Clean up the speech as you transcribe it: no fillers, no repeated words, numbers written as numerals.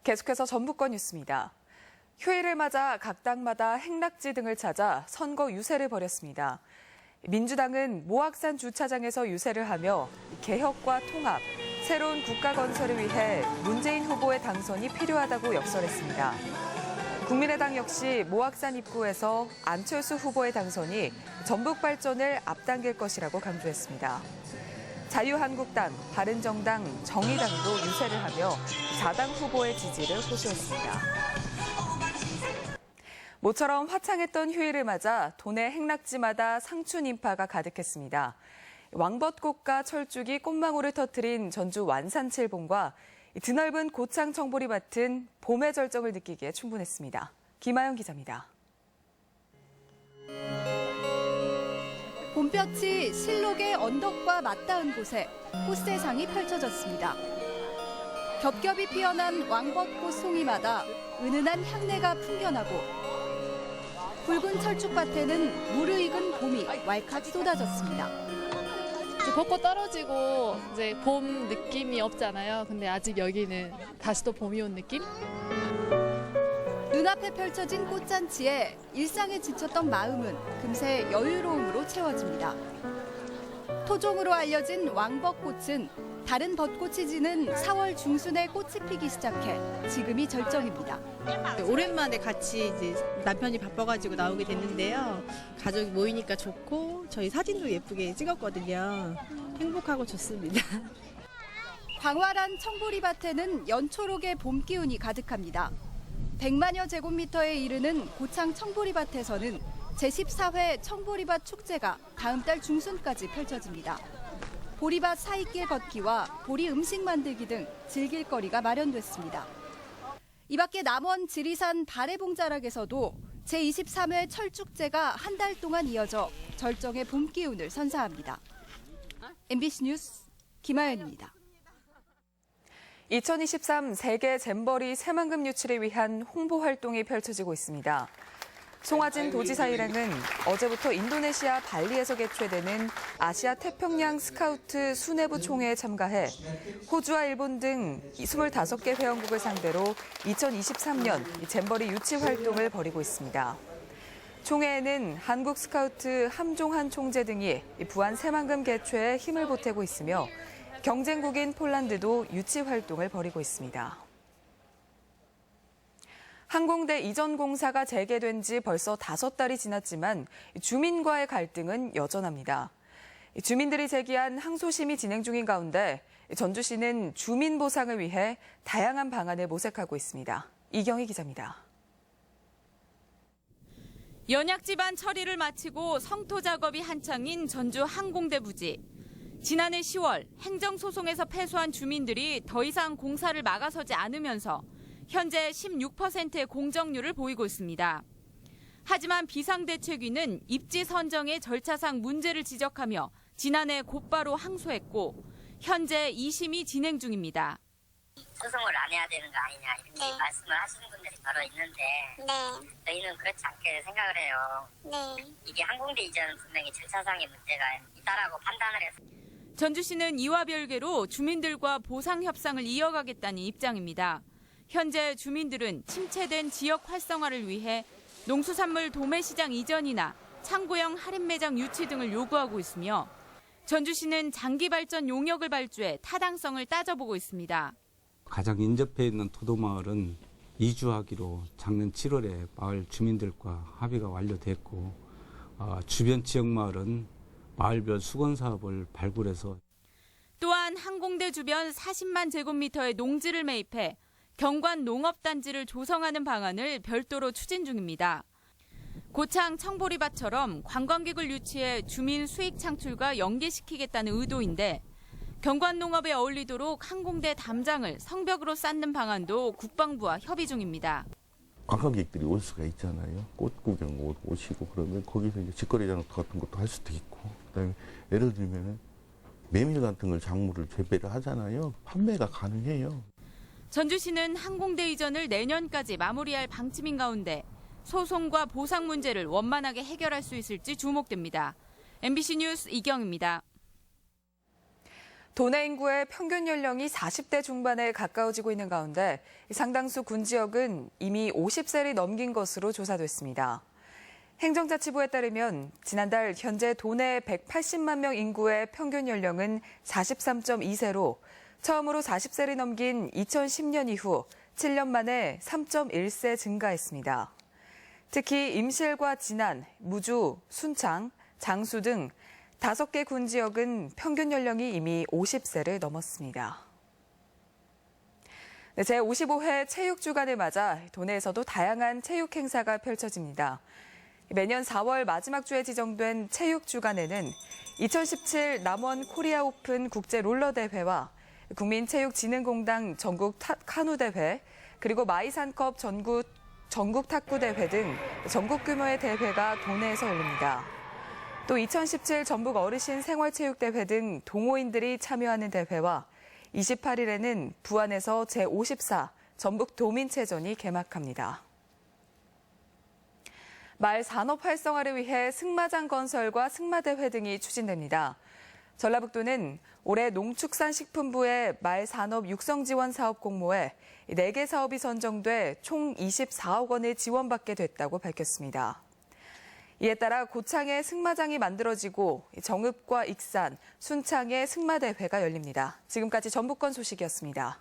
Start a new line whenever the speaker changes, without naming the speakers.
계속해서 전북권 뉴스입니다. 휴일을 맞아 각 당마다 행락지 등을 찾아 선거 유세를 벌였습니다. 민주당은 모악산 주차장에서 유세를 하며 개혁과 통합, 새로운 국가 건설을 위해 문재인 후보의 당선이 필요하다고 역설했습니다. 국민의당 역시 모악산 입구에서 안철수 후보의 당선이 전북 발전을 앞당길 것이라고 강조했습니다. 자유한국당, 바른정당, 정의당도 유세를 하며 자당 후보의 지지를 호소했습니다. 모처럼 화창했던 휴일을 맞아 도내 행락지마다 상춘 인파가 가득했습니다. 왕벚꽃과 철쭉이 꽃망울을 터뜨린 전주 완산칠봉과 드넓은 고창 청보리밭은 봄의 절정을 느끼기에 충분했습니다. 김아영 기자입니다.
봄볕이 실록의 언덕과 맞닿은 곳에 꽃세상이 펼쳐졌습니다. 겹겹이 피어난 왕벚꽃 송이마다 은은한 향내가 풍겨나고 붉은 철쭉밭에는 무르익은 봄이 왈칵 쏟아졌습니다.
벚꽃 떨어지고 이제 봄 느낌이 없잖아요. 근데 아직 여기는 다시 또 봄이 온 느낌?
눈앞에 펼쳐진 꽃잔치에 일상에 지쳤던 마음은 금세 여유로움으로 채워집니다. 토종으로 알려진 왕벚꽃은 다른 벚꽃이 지는 4월 중순에 꽃이 피기 시작해 지금이 절정입니다.
오랜만에 같이 이제 남편이 바빠가지고 나오게 됐는데요. 가족이 모이니까 좋고 저희 사진도 예쁘게 찍었거든요. 행복하고 좋습니다.
광활한 청보리밭에는 연초록의 봄 기운이 가득합니다. 100만여 제곱미터에 이르는 고창 청보리밭에서는 제14회 청보리밭 축제가 다음 달 중순까지 펼쳐집니다. 보리밭 사이길 걷기와 보리 음식 만들기 등 즐길 거리가 마련됐습니다. 이 밖에 남원 지리산 발해봉자락에서도 제23회 철축제가 한 달 동안 이어져 절정의 봄 기운을 선사합니다. MBC 뉴스 김아연입니다.
2023 세계 잼버리 새만금 유치를 위한 홍보 활동이 펼쳐지고 있습니다. 송하진 도지사 일행은 어제부터 인도네시아 발리에서 개최되는 아시아 태평양 스카우트 수뇌부 총회에 참가해 호주와 일본 등 25개 회원국을 상대로 2023년 잼버리 유치 활동을 벌이고 있습니다. 총회에는 한국 스카우트 함종한 총재 등이 부안 새만금 개최에 힘을 보태고 있으며 경쟁국인 폴란드도 유치 활동을 벌이고 있습니다. 항공대 이전 공사가 재개된 지 벌써 5달이 지났지만 주민과의 갈등은 여전합니다. 주민들이 제기한 항소심이 진행 중인 가운데 전주시는 주민 보상을 위해 다양한 방안을 모색하고 있습니다. 이경희 기자입니다.
연약 집안 처리를 마치고 성토 작업이 한창인 전주 항공대 부지. 지난해 10월 행정소송에서 패소한 주민들이 더 이상 공사를 막아서지 않으면서 현재 16%의 공정률을 보이고 있습니다. 하지만 비상대책위는 입지 선정의 절차상 문제를 지적하며 지난해 곧바로 항소했고 현재 2심이 진행 중입니다.
소송을 안 해야 되는 거 아니냐 이렇게 말씀을 하시는 분들이 바로 있는데 저희는 그렇지 않게 생각을 해요. 이게 항공대 이전은 분명히 절차상의 문제가 있다라고 판단을 해서.
전주시는 이와 별개로 주민들과 보상 협상을 이어가겠다는 입장입니다. 현재 주민들은 침체된 지역 활성화를 위해 농수산물 도매시장 이전이나 창고형 할인 매장 유치 등을 요구하고 있으며 전주시는 장기 발전 용역을 발주해 타당성을 따져보고 있습니다.
가장 인접해 있는 토도마을은 이주하기로 작년 7월에 마을 주민들과 합의가 완료됐고 주변 지역마을은 마을별 수건 사업을 발굴해서
또한 항공대 주변 40만 제곱미터의 농지를 매입해 경관 농업단지를 조성하는 방안을 별도로 추진 중입니다. 고창 청보리밭처럼 관광객을 유치해 주민 수익 창출과 연계시키겠다는 의도인데 경관 농업에 어울리도록 항공대 담장을 성벽으로 쌓는 방안도 국방부와 협의 중입니다.
관광객들이 올 수가 있잖아요. 꽃 구경 오시고 그러면 거기서 이제 직거래장 같은 것도 할 수도 있고 그다음에 예를 들면 메밀 같은 걸 작물을 재배를 하잖아요. 판매가 가능해요.
전주시는 항공대 이전을 내년까지 마무리할 방침인 가운데 소송과 보상 문제를 원만하게 해결할 수 있을지 주목됩니다. MBC 뉴스 이경입니다.
도내 인구의 평균 연령이 40대 중반에 가까워지고 있는 가운데 상당수 군 지역은 이미 50세를 넘긴 것으로 조사됐습니다. 행정자치부에 따르면 지난달 현재 도내 180만 명 인구의 평균 연령은 43.2세로 처음으로 40세를 넘긴 2010년 이후 7년 만에 3.1세 증가했습니다. 특히 임실과 진안, 무주, 순창, 장수 등 5개 군 지역은 평균 연령이 이미 50세를 넘었습니다. 제55회 체육주간을 맞아 도내에서도 다양한 체육 행사가 펼쳐집니다. 매년 4월 마지막 주에 지정된 체육주간에는 2017 남원 코리아 오픈 국제 롤러 대회와 국민체육진흥공단 전국 카누 대회, 그리고 마이산컵 전국 탁구 대회 등 전국 규모의 대회가 도내에서 열립니다. 또 2017 전북 어르신 생활체육대회 등 동호인들이 참여하는 대회와 28일에는 부안에서 제54 전북 도민체전이 개막합니다. 마을 산업 활성화를 위해 승마장 건설과 승마대회 등이 추진됩니다. 전라북도는 올해 농축산식품부의 마을 산업 육성 지원 사업 공모에 4개 사업이 선정돼 총 24억 원을 지원받게 됐다고 밝혔습니다. 이에 따라 고창에 승마장이 만들어지고 정읍과 익산, 순창에 승마대회가 열립니다. 지금까지 전북권 소식이었습니다.